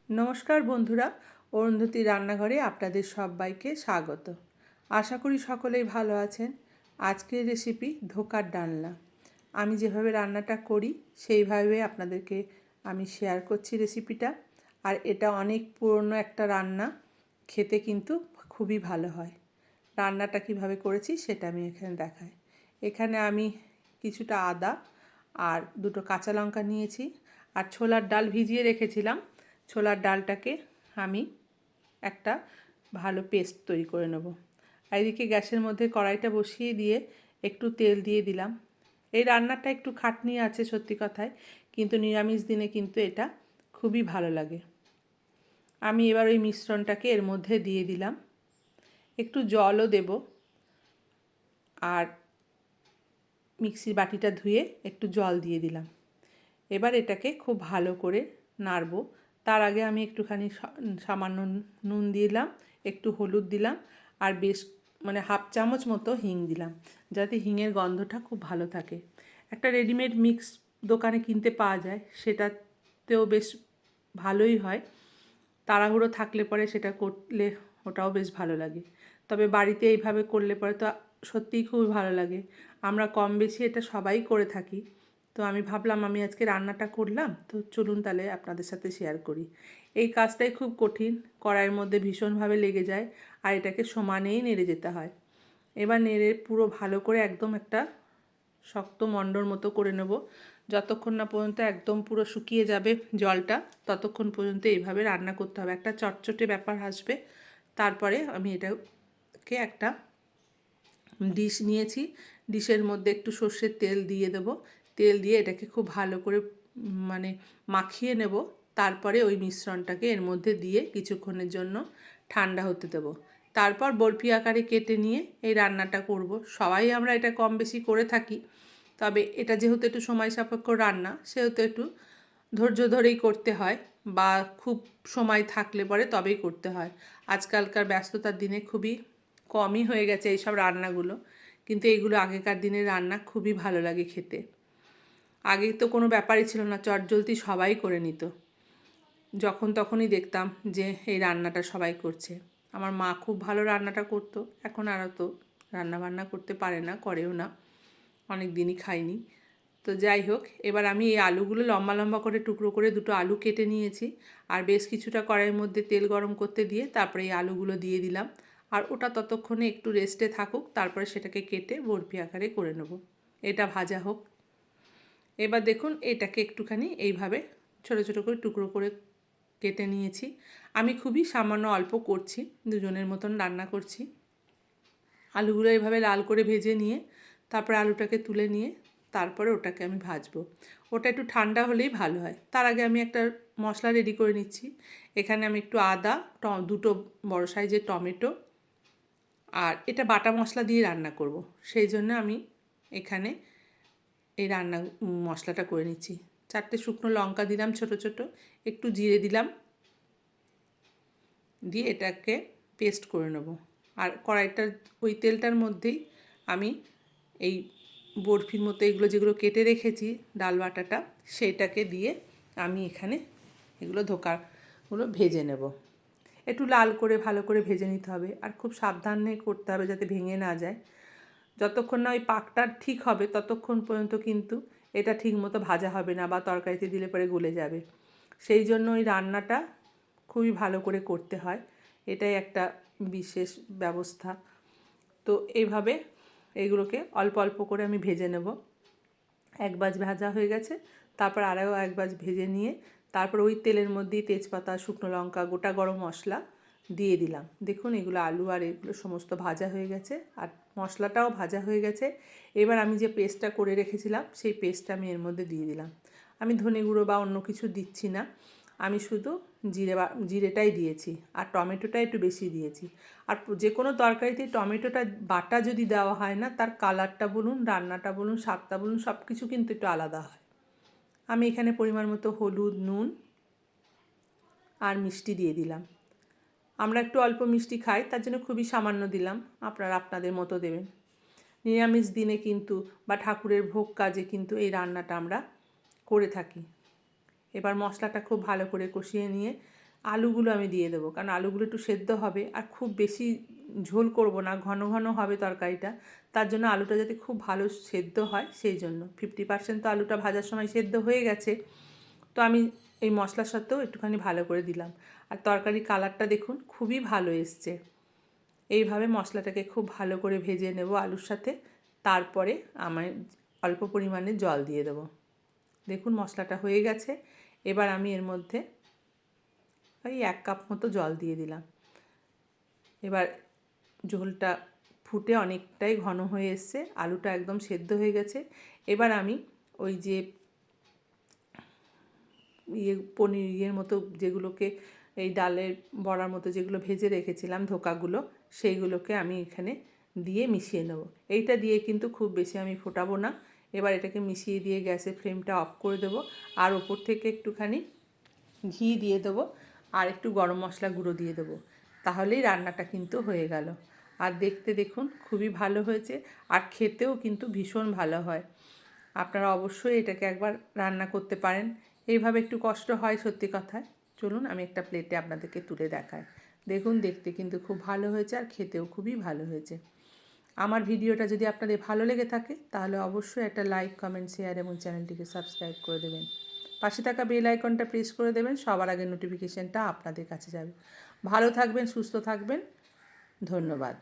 নমস্কার বন্ধুরা, অরুন্ধতী রান্নাঘরে আপনাদের সবাইকে স্বাগত। আশা করি সকলেই ভালো আছেন। আজকের রেসিপি ধোকার ডালনা। আমি যেভাবে রান্নাটা করি সেইভাবে আপনাদেরকে আমি শেয়ার করছি রেসিপিটা। আর এটা অনেক পুরনো একটা রান্না, খেতে কিন্তু খুবই ভালো হয়। রান্নাটা কিভাবে করেছি সেটা আমি এখানে দেখাই। এখানে আমি কিছুটা আদা আর দুটো কাঁচা লঙ্কা নিয়েছি, আর ছোলার ডাল ভিজিয়ে রেখেছিলাম। ছোলার ডালটাকে আমি একটা ভালো পেস্ট তৈরি করে নেব। আর এদিকে গ্যাসের মধ্যে কড়াইটা বসিয়ে দিয়ে একটু তেল দিয়ে দিলাম। এই রান্নাটা একটু খাটনি আছে সত্যি কথায়, কিন্তু নিরামিষ দিনে কিন্তু এটা খুবই ভালো লাগে। আমি এবার ওই মিশ্রণটাকে এর মধ্যে দিয়ে দিলাম, একটু জলও দেব, আর মিক্সির বাটিটা ধুয়ে একটু জল দিয়ে দিলাম। এবার এটাকে খুব ভালো করে নাড়বো। তার আগে আমি একটুখানি সামান্য নুন দিলাম, একটু হলুদ দিলাম, আর বেশ হাফ চামচ মতো হিং দিলাম, যাতে হিঙের গন্ধটা খুব ভালো থাকে। একটা রেডিমেড মিক্স দোকানে কিনতে পাওয়া যায়, সেটাতেও বেশ ভালোই হয়। তাড়াহুড়ো থাকলে পরে সেটা করলে ওটাও বেশ ভালো লাগে, তবে বাড়িতে এইভাবে করলে পরে তো সত্যিই খুবই ভালো লাগে। আমরা কম বেশি এটা সবাই করে থাকি। তো আমি ভাবলাম আমি আজকে রান্নাটা করলাম, তো চলুন তাহলে আপনাদের সাথে শেয়ার করি। এই কাজটাই খুব কঠিন, কড়াইয়ের মধ্যে ভীষণভাবে লেগে যায়, আর এটাকে সমানেই নেড়ে যেতে হয়। এবার নেড়ে পুরো ভালো করে একদম একটা শক্ত মণ্ডর মতো করে নেব। যতক্ষণ না পর্যন্ত একদম পুরো শুকিয়ে যাবে জলটা, ততক্ষণ পর্যন্ত এইভাবে রান্না করতে হবে। একটা চটচটে ব্যাপার আসবে। তারপরে আমি এটাকে একটা ডিশ নিয়েছি, ডিশের মধ্যে একটু সর্ষের তেল দিয়ে দেবো। তেল দিয়ে এটাকে খুব ভালো করে মাখিয়ে নেব। তারপরে ওই মিশ্রণটাকে এর মধ্যে দিয়ে কিছুক্ষণের জন্য ঠান্ডা হতে দেবো। তারপর বরফি আকারে কেটে নিয়ে এই রান্নাটা করব। সবাই আমরা এটা কম বেশি করে থাকি, তবে এটা যেহেতু একটু সময় সাপেক্ষ রান্না, সেহেতু একটু ধৈর্য ধরেই করতে হয়, বা খুব সময় থাকলে পরে তবেই করতে হয়। আজকালকার ব্যস্ততার দিনে খুবই কমই হয়ে গেছে এইসব রান্নাগুলো, কিন্তু এইগুলো আগেকার দিনের রান্না, খুবই ভালো লাগে খেতে। আগে তো কোনো ব্যাপারই ছিল না, চটজলদি সবাই করে নিত। যখন তখনই দেখতাম যে এই রান্নাটা সবাই করছে। আমার মা খুব ভালো রান্নাটা করতো, এখন আর তো রান্না বান্না করতে পারে না, করেও না, অনেক দিনই খাইনি। তো যাই হোক, এবার আমি এই আলুগুলো লম্বা লম্বা করে টুকরো করে দুটো আলু কেটে নিয়েছি, আর বেশ কিছুটা কড়াইয়ের মধ্যে তেল গরম করতে দিয়ে তারপরে এই আলুগুলো দিয়ে দিলাম। আর ওটা ততক্ষণে একটু রেস্টে থাকুক, তারপরে সেটাকে কেটে বরফি আকারে করে নেব। এটা ভাজা হোক। এবার দেখুন, এটাকে একটুখানি এইভাবে ছোটো ছোটো করে টুকরো করে কেটে নিয়েছি। আমি খুবই সামান্য অল্প করছি, দুজনের মতন রান্না করছি। আলুগুলো এইভাবে লাল করে ভেজে নিয়ে তারপরে আলুটাকে তুলে নিয়ে তারপরে ওটাকে আমি ভাজবো। ওটা একটু ঠান্ডা হলেই ভালো হয়। তার আগে আমি একটা মশলা রেডি করে নিচ্ছি। এখানে আমি একটু আদা, দুটো বড় সাইজের টমেটো, আর এটা বাটা মশলা দিয়ে রান্না করব, সেই জন্য আমি এখানে এই রান্না মশলাটা করে নিচ্ছি। 4টে শুকনো লঙ্কা দিলাম ছোট ছোট, একটু জিরে দিলাম, দিয়ে এটাকে পেস্ট করে নেব। আর কড়াইটার ওই তেলটার মধ্যেই আমি এই বরফির মতো এগুলো যেগুলো কেটে রেখেছি ডাল বাটাটা, সেইটাকে দিয়ে আমি এখানে এগুলো ধোকাগুলো ভেজে নেব। একটু লাল করে ভালো করে ভেজে নিতে হবে, আর খুব সাবধানে করতে হবে যাতে ভেঙে না যায়। যতক্ষণ না ওই পাকটা ঠিক হবে ততক্ষণ পর্যন্ত কিন্তু এটা ঠিক মতো ভাজা হবে না, বা তরকারিতে দিলে পরে গলে যাবে। সেই জন্য ওই রান্নাটা খুবই ভালো করে করতে হয়, এটাই একটা বিশেষ ব্যবস্থা। তো এইভাবে এইগুলোকে অল্প অল্প করে আমি ভেজে নেব। এক বাজ ভাজা হয়ে গেছে, তারপর আরও এক বাজ ভেজে নিয়ে তারপর ওই তেলের মধ্যেই তেজপাতা, শুকনো লঙ্কা, গোটা গরম মশলা দিয়ে দিলাম। দেখুন, এগুলো আলু আর এগুলো সমস্ত ভাজা হয়ে গেছে, আর মশলাটাও ভাজা হয়ে গেছে। এবার আমি যে পেস্টটা করে রেখেছিলাম সেই পেস্টটা আমি এর মধ্যে দিয়ে দিলাম। আমি ধনে গুঁড়ো বা অন্য কিছু দিচ্ছি না, আমি শুধু জিরেটাই দিয়েছি, আর টমেটোটা একটু বেশি দিয়েছি। আর যে কোনো তরকারিতে টমেটোটা বাটা যদি দেওয়া হয় না, তার কালারটা বলুন, রান্নাটা বলুন, স্বাদটা বলুন, সব কিছু কিন্তু একটু আলাদা হয়। আমি এখানে পরিমাণ মতো হলুদ, নুন আর মিষ্টি দিয়ে দিলাম। আমরা একটু অল্প মিষ্টি খাই, তার জন্য খুবই সামান্য দিলাম, আপনারা আপনাদের মতো দেবেন। নিরামিষ দিনে কিন্তু বা ঠাকুরের ভোগ কাজে কিন্তু এই রান্নাটা আমরা করে থাকি। এবার মশলাটা খুব ভালো করে কষিয়ে নিয়ে আলুগুলো আমি দিয়ে দেবো, কারণ আলুগুলো একটু সেদ্ধ হবে আর খুব বেশি ঝোল করব না, ঘন ঘন হবে তরকারিটা। তার জন্য আলুটা যাতে খুব ভালো সেদ্ধ হয় সেই জন্য 50% তো আলুটা ভাজার সময় সেদ্ধ হয়ে গেছে। তো আমি এই মশলার সাথেও একটুখানি ভালো করে দিলাম। আর তরকারি কালারটা দেখুন খুবই ভালো এসছে। এইভাবে মশলাটাকে খুব ভালো করে ভেজে নেব আলুর সাথে। তারপরে আমি অল্প পরিমাণে জল দিয়ে দেবো। দেখুন মশলাটা হয়ে গেছে। এবার আমি এর মধ্যে ওই 1 কাপ মতো জল দিয়ে দিলাম। এবার ঝোলটা ফুটে অনেকটাই ঘন হয়ে এসছে, আলুটা একদম সেদ্ধ হয়ে গেছে। এবার আমি ওই যে পনির মতো যেগুলোকে এই ডালের বড়ার মতো যেগুলো ভেজে রেখেছিলাম ধোকাগুলো, সেইগুলোকে আমি এখানে দিয়ে মিশিয়ে নেব। এইটা দিয়ে কিন্তু খুব বেশি আমি ফোটাবো না। এবার এটাকে মিশিয়ে দিয়ে গ্যাসের ফ্লেমটা অফ করে দেবো। আর ওপর থেকে একটুখানি ঘি দিয়ে দেবো আর একটু গরম মশলা গুঁড়ো দিয়ে দেবো। তাহলেই রান্নাটা কিন্তু হয়ে গেল। আর দেখতে দেখুন খুবই ভালো হয়েছে, আর খেতেও কিন্তু ভীষণ ভালো হয়। আপনারা অবশ্যই এটাকে একবার রান্না করতে পারেন। এইভাবে একটু কষ্ট হয় সত্যি কথায়। চলুন আমি একটা প্লেটে আপনাদেরকে তুলে দেখাই। দেখুন দেখতে কিন্তু খুব ভালো হয়েছে আর খেতেও খুবই ভালো হয়েছে। আমার ভিডিওটা যদি আপনাদের ভালো লেগে থাকে তাহলে অবশ্যই একটা লাইক, কমেন্ট, শেয়ার এবং চ্যানেলটিকে সাবস্ক্রাইব করে দেবেন। পাশে থাকা বেল আইকনটা প্রেস করে দেবেন, সবার আগে নোটিফিকেশানটা আপনাদের কাছে যাবে। ভালো থাকবেন, সুস্থ থাকবেন। ধন্যবাদ।